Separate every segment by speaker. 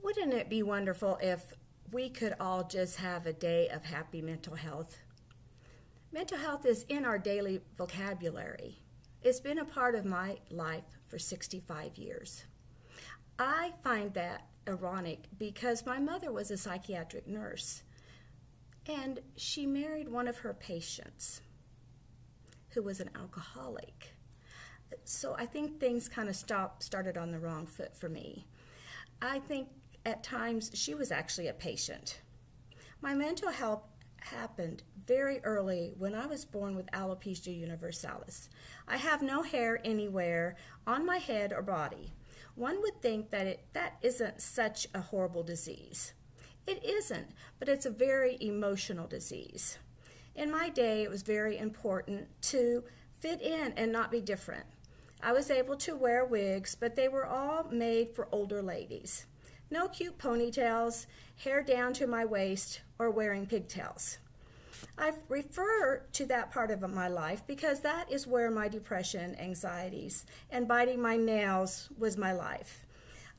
Speaker 1: Wouldn't it be wonderful if we could all just have a day of happy mental health? Mental health is in our daily vocabulary. It's been a part of my life for 65 years. I find that ironic because my mother was a psychiatric nurse, and she married one of her patients who was an alcoholic. So I think things kind of started on the wrong foot for me. I think at times she was actually a patient. My mental health happened very early when I was born with alopecia universalis. I have no hair anywhere on my head or body. One would think that that isn't such a horrible disease. It isn't, but it's a very emotional disease. In my day, it was very important to fit in and not be different. I was able to wear wigs, but they were all made for older ladies. No cute ponytails, hair down to my waist, or wearing pigtails. I refer to that part of my life because that is where my depression, anxieties, and biting my nails was my life.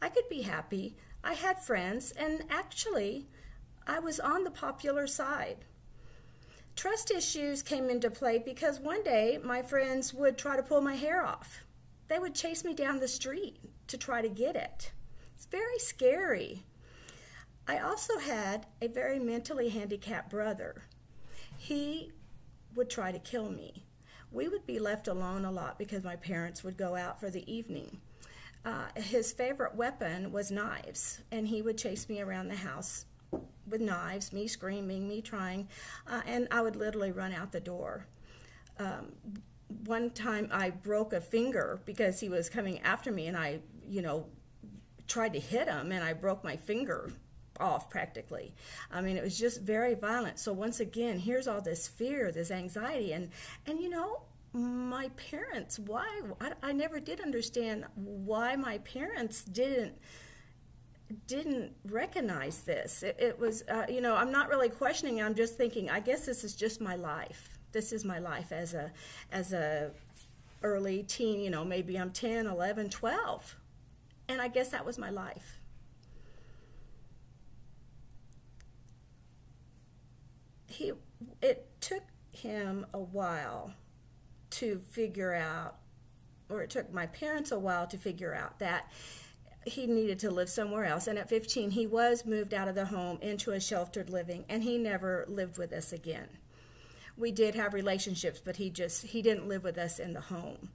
Speaker 1: I could be happy. I had friends, and actually, I was on the popular side. Trust issues came into play because one day my friends would try to pull my hair off. They would chase me down the street to try to get it. It's very scary. I also had a very mentally handicapped brother. He would try to kill me. We would be left alone a lot because my parents would go out for the evening. His favorite weapon was knives, and he would chase me around the house with knives, me screaming, me trying, and I would literally run out the door. One time I broke a finger because he was coming after me, and I, tried to hit him, and I broke my finger off practically. I mean, it was just very violent. So once again, here's all this fear, this anxiety, and my parents, why? I never did understand why my parents didn't recognize this. It was, I'm not really questioning. I'm just thinking, I guess this is just my life. This is my life as a early teen, maybe I'm 10, 11, 12. And I guess that was my life. It took him a while to figure out, or it took my parents a while to figure out that he needed to live somewhere else. And at 15, he was moved out of the home into a sheltered living, and he never lived with us again. We did have relationships, but he didn't live with us in the home.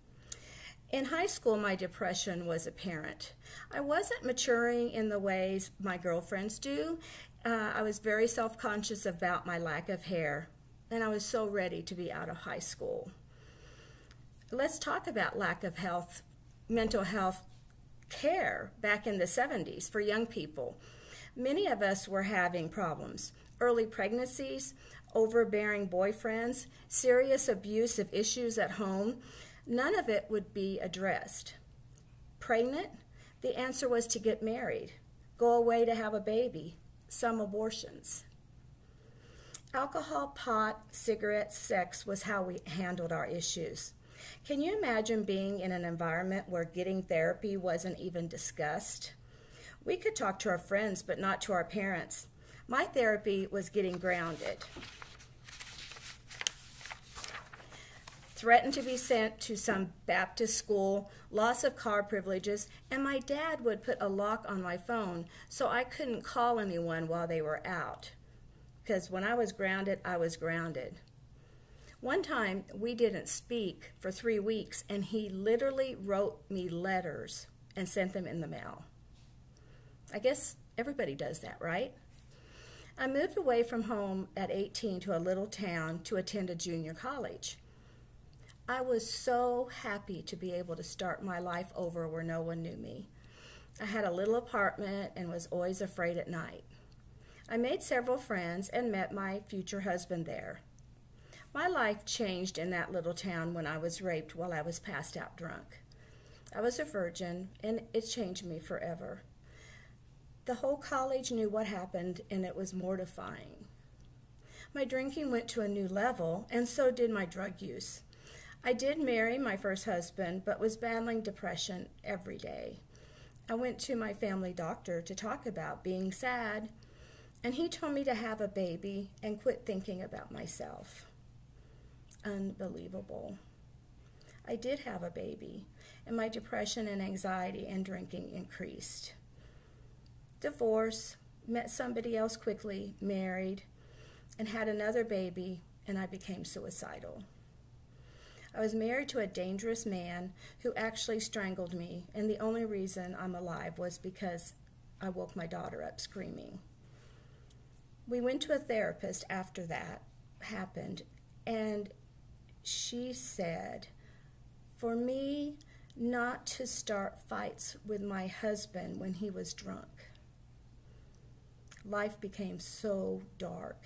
Speaker 1: In high school, my depression was apparent. I wasn't maturing in the ways my girlfriends do. I was very self-conscious about my lack of hair, and I was so ready to be out of high school. Let's talk about lack of mental health care back in the 70s for young people. Many of us were having problems. Early pregnancies, overbearing boyfriends, serious abusive issues at home. None of it would be addressed. Pregnant? The answer was to get married, go away to have a baby, some abortions. Alcohol, pot, cigarettes, sex was how we handled our issues. Can you imagine being in an environment where getting therapy wasn't even discussed? We could talk to our friends, but not to our parents. My therapy was getting grounded. Threatened to be sent to some Baptist school, loss of car privileges, and my dad would put a lock on my phone so I couldn't call anyone while they were out. Because when I was grounded, I was grounded. One time, we didn't speak for 3 weeks, and he literally wrote me letters and sent them in the mail. I guess everybody does that, right? I moved away from home at 18 to a little town to attend a junior college. I was so happy to be able to start my life over where no one knew me. I had a little apartment and was always afraid at night. I made several friends and met my future husband there. My life changed in that little town when I was raped while I was passed out drunk. I was a virgin, and it changed me forever. The whole college knew what happened, and it was mortifying. My drinking went to a new level, and so did my drug use. I did marry my first husband, but was battling depression every day. I went to my family doctor to talk about being sad, and he told me to have a baby and quit thinking about myself. Unbelievable. I did have a baby, and my depression and anxiety and drinking increased. Divorce, met somebody else quickly, married, and had another baby, and I became suicidal. I was married to a dangerous man who actually strangled me, and the only reason I'm alive was because I woke my daughter up screaming. We went to a therapist after that happened, and she said, for me not to start fights with my husband when he was drunk. Life became so dark.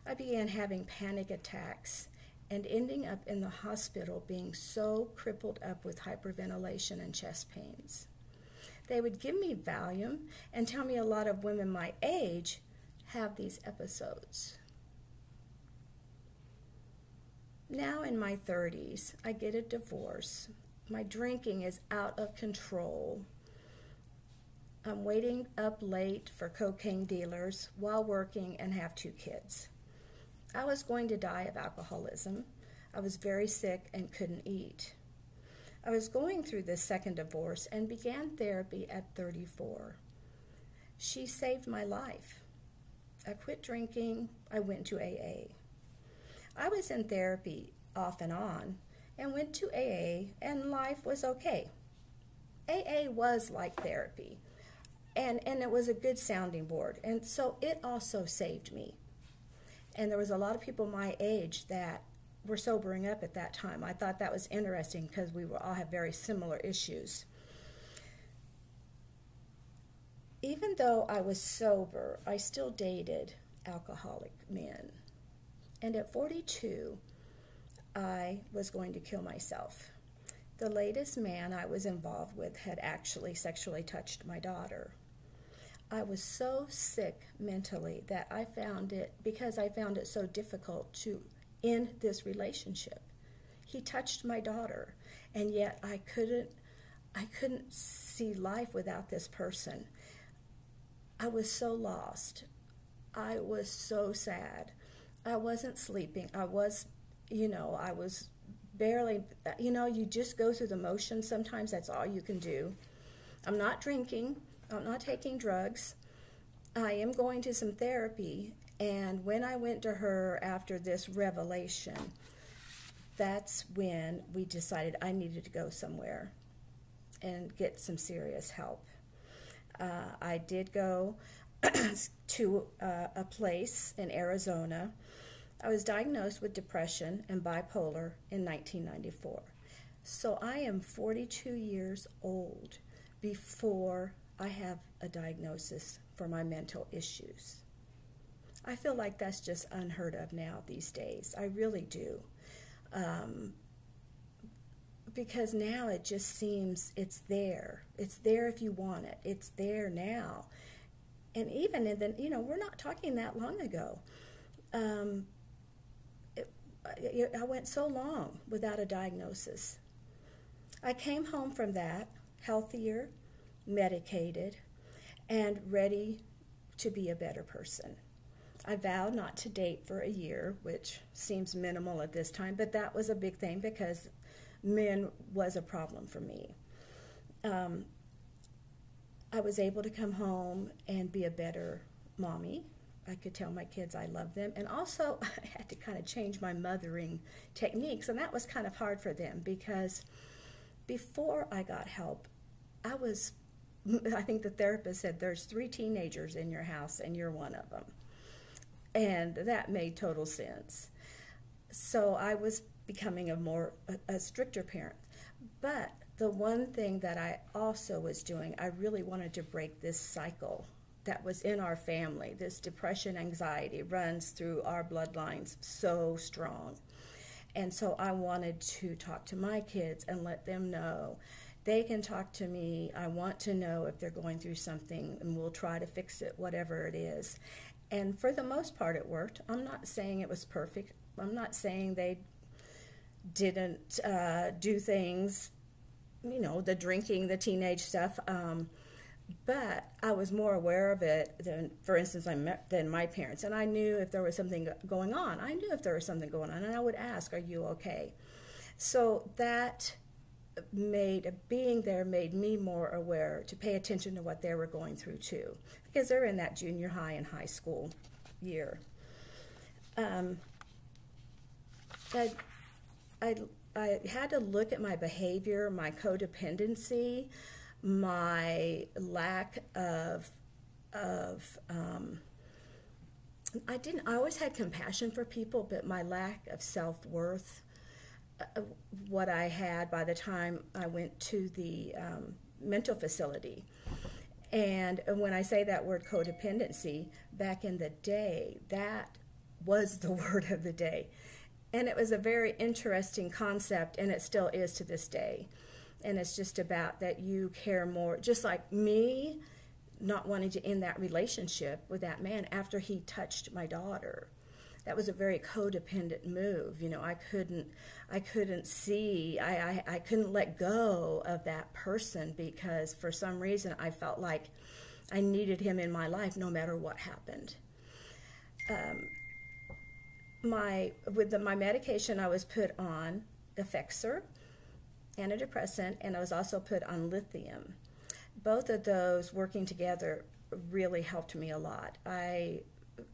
Speaker 1: I began having panic attacks and ending up in the hospital being so crippled up with hyperventilation and chest pains. They would give me Valium and tell me a lot of women my age have these episodes. Now in my 30s, I get a divorce. My drinking is out of control. I'm waiting up late for cocaine dealers while working and have 2 kids. I was going to die of alcoholism. I was very sick and couldn't eat. I was going through this second divorce and began therapy at 34. She saved my life. I quit drinking. I went to AA. I was in therapy off and on and went to AA, and life was okay. AA was like therapy, and it was a good sounding board, and so it also saved me. And there was a lot of people my age that were sobering up at that time. I thought that was interesting because we all have very similar issues. Even though I was sober, I still dated alcoholic men. And at 42, I was going to kill myself. The latest man I was involved with had actually sexually touched my daughter. I was so sick mentally that I found it so difficult to end this relationship. He touched my daughter, and yet I couldn't see life without this person. I was so lost. I was so sad. I wasn't sleeping. I was barely, you just go through the motions. Sometimes that's all you can do. I'm not drinking. I'm not taking drugs. I am going to some therapy. And when I went to her after this revelation, that's when we decided I needed to go somewhere and get some serious help. I did go to a place in Arizona. I was diagnosed with depression and bipolar in 1994. So I am 42 years old before I have a diagnosis for my mental issues. I feel like that's just unheard of now these days. I really do. Because now it just seems it's there. It's there if you want it. It's there now. And even in the, we're not talking that long ago. I went so long without a diagnosis. I came home from that healthier, medicated, and ready to be a better person. I vowed not to date for a year, which seems minimal at this time, but that was a big thing because men was a problem for me. I was able to come home and be a better mommy. I could tell my kids I love them. And also, I had to kind of change my mothering techniques, and that was kind of hard for them because before I got help, I think the therapist said, there's 3 teenagers in your house, and you're one of them. And that made total sense. So I was becoming a stricter parent. But the one thing that I also was doing, I really wanted to break this cycle that was in our family. This depression, anxiety runs through our bloodlines so strong. And so I wanted to talk to my kids and let them know they can talk to me. I want to know if they're going through something, and we'll try to fix it, whatever it is. And for the most part, it worked. I'm not saying it was perfect. I'm not saying they didn't do things the drinking, the teenage stuff. But I was more aware of it than, for instance, than my parents. And I knew if there was something going on. I knew if there was something going on, and I would ask, "Are you okay?" So that being there made me more aware to pay attention to what they were going through too, because they're in that junior high and high school year. I had to look at my behavior, my codependency, my lack of I always had compassion for people, but my lack of self-worth, what I had by the time I went to the mental facility. And when I say that word codependency, back in the day, that was the word of the day. And it was a very interesting concept, and it still is to this day. And it's just about that you care more, just like me not wanting to end that relationship with that man after he touched my daughter. That was a very codependent move. I couldn't see, I couldn't let go of that person because for some reason I felt like I needed him in my life no matter what happened. With my medication, I was put on Effexor, antidepressant, and I was also put on lithium. Both of those working together really helped me a lot.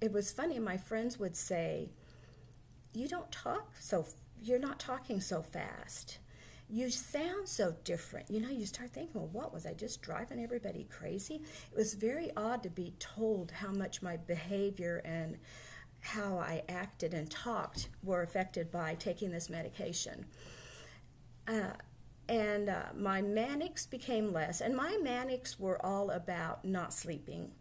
Speaker 1: It was funny, my friends would say, you're not talking so fast. You sound so different. You start thinking, well, what was I just driving everybody crazy? It was very odd to be told how much my behavior and how I acted and talked were affected by taking this medication. My manics became less, and my manics were all about not sleeping.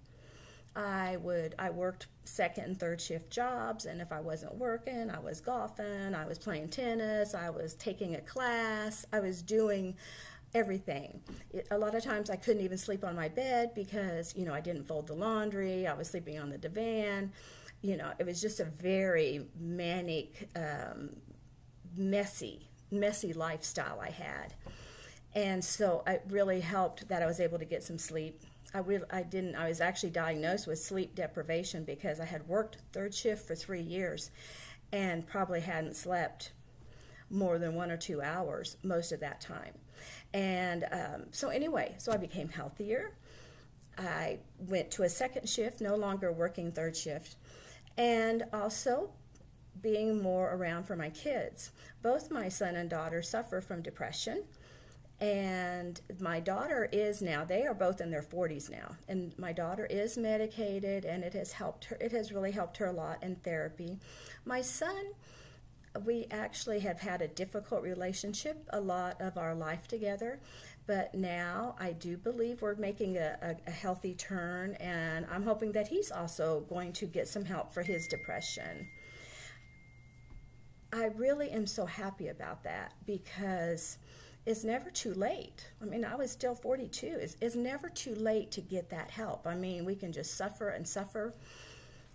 Speaker 1: I worked second and third shift jobs, and if I wasn't working, I was golfing, I was playing tennis, I was taking a class, I was doing everything. A lot of times I couldn't even sleep on my bed because, I didn't fold the laundry, I was sleeping on the divan. It was just a very manic, messy lifestyle I had. And so it really helped that I was able to get some sleep. I was actually diagnosed with sleep deprivation because I had worked third shift for 3 years and probably hadn't slept more than 1 or 2 hours most of that time. And so I became healthier. I went to a second shift, no longer working third shift, and also being more around for my kids. Both my son and daughter suffer from depression, and my daughter they are both in their 40s now, and my daughter is medicated, and it has really helped her a lot in therapy. My son, we actually have had a difficult relationship a lot of our life together, but now I do believe we're making a healthy turn, and I'm hoping that he's also going to get some help for his depression. I really am so happy about that because it's never too late. I was still 42. It's never too late to get that help. We can just suffer and suffer,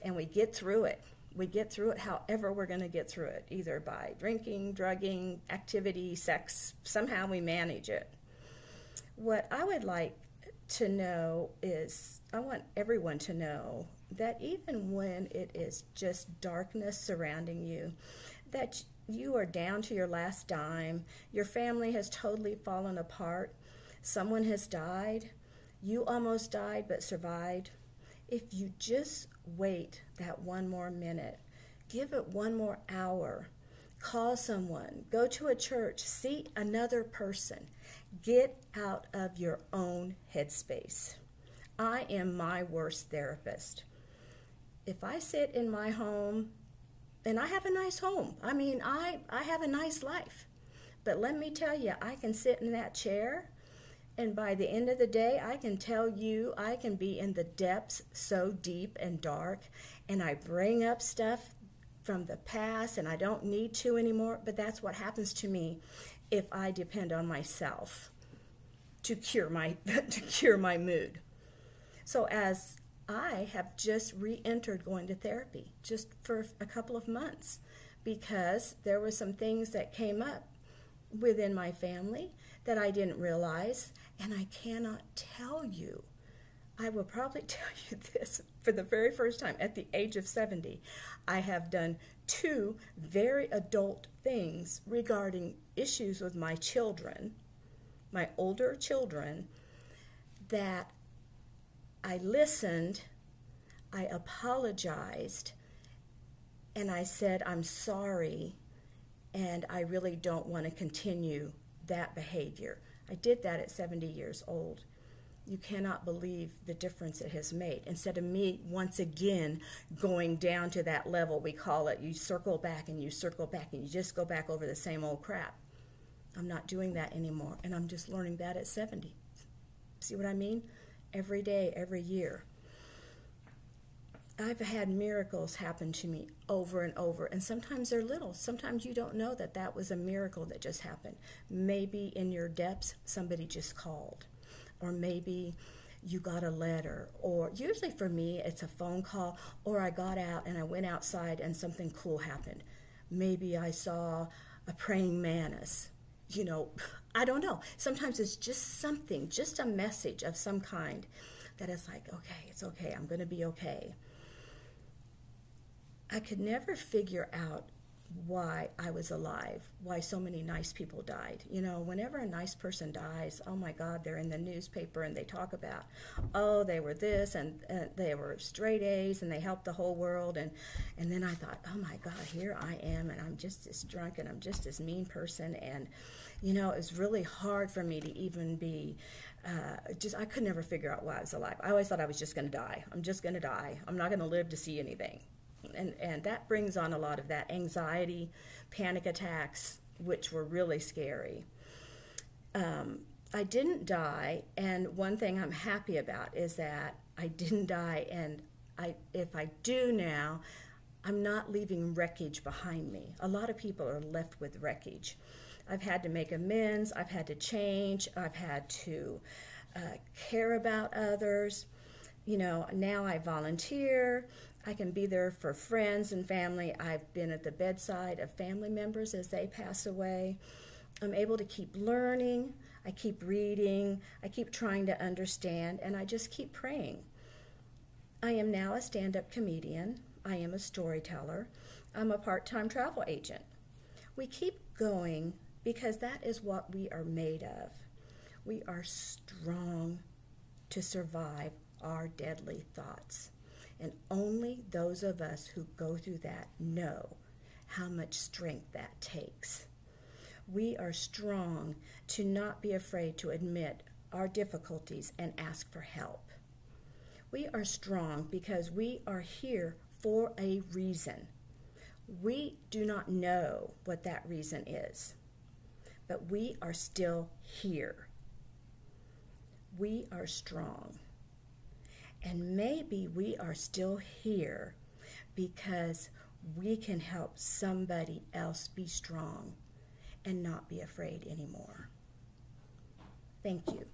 Speaker 1: and we get through it. We get through it however we're going to get through it, either by drinking, drugging, activity, sex. Somehow we manage it. What I would like to know is, I want everyone to know that even when it is just darkness surrounding you, that you are down to your last dime, your family has totally fallen apart, someone has died, you almost died but survived. If you just wait that one more minute, give it one more hour, call someone, go to a church, see another person, get out of your own headspace. I am my worst therapist. If I sit in my home, and I have a nice home. I have a nice life. But let me tell you, I can sit in that chair, and by the end of the day, I can tell you I can be in the depths so deep and dark, and I bring up stuff from the past, and I don't need to anymore, but that's what happens to me if I depend on myself to cure my mood. So as I have just re-entered going to therapy just for a couple of months because there were some things that came up within my family that I didn't realize, and I cannot tell you. I will probably tell you this for the very first time at the age of 70. I have done 2 very adult things regarding issues with my children, my older children, that I listened, I apologized, and I said, I'm sorry, and I really don't want to continue that behavior. I did that at 70 years old. You cannot believe the difference it has made. Instead of me once again going down to that level, we call it, you circle back and you circle back and you just go back over the same old crap. I'm not doing that anymore, and I'm just learning that at 70. See what I mean? Every day, every year. I've had miracles happen to me over and over, and sometimes they're little. Sometimes you don't know that that was a miracle that just happened. Maybe in your depths, somebody just called, or maybe you got a letter, or usually for me, it's a phone call, or I got out and I went outside and something cool happened. Maybe I saw a praying mantis. You know, I don't know. Sometimes it's just something, just a message of some kind that is like, okay, it's okay, I'm going to be okay. I could never figure out why I was alive, why so many nice people died. You know, whenever a nice person dies, oh my God, they're in the newspaper and they talk about, oh, they were this and they were straight A's and they helped the whole world. And then I thought, oh my God, here I am and I'm just this drunk and I'm just this mean person. And, you know, it was really hard for me to even be, I could never figure out why I was alive. I always thought I was just going to die. I'm just going to die. I'm not going to live to see anything. And that brings on a lot of that anxiety, panic attacks, which were really scary. I didn't die, and one thing I'm happy about is that I didn't die, and if I do now, I'm not leaving wreckage behind me. A lot of people are left with wreckage. I've had to make amends, I've had to change, I've had to care about others. You know, now I volunteer. I can be there for friends and family. I've been at the bedside of family members as they pass away. I'm able to keep learning. I keep reading. I keep trying to understand, and I just keep praying. I am now a stand-up comedian. I am a storyteller. I'm a part-time travel agent. We keep going because that is what we are made of. We are strong to survive our deadly thoughts. And only those of us who go through that know how much strength that takes. We are strong to not be afraid to admit our difficulties and ask for help. We are strong because we are here for a reason. We do not know what that reason is, but we are still here. We are strong. And maybe we are still here because we can help somebody else be strong and not be afraid anymore. Thank you.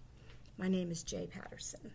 Speaker 1: My name is Jay Patterson.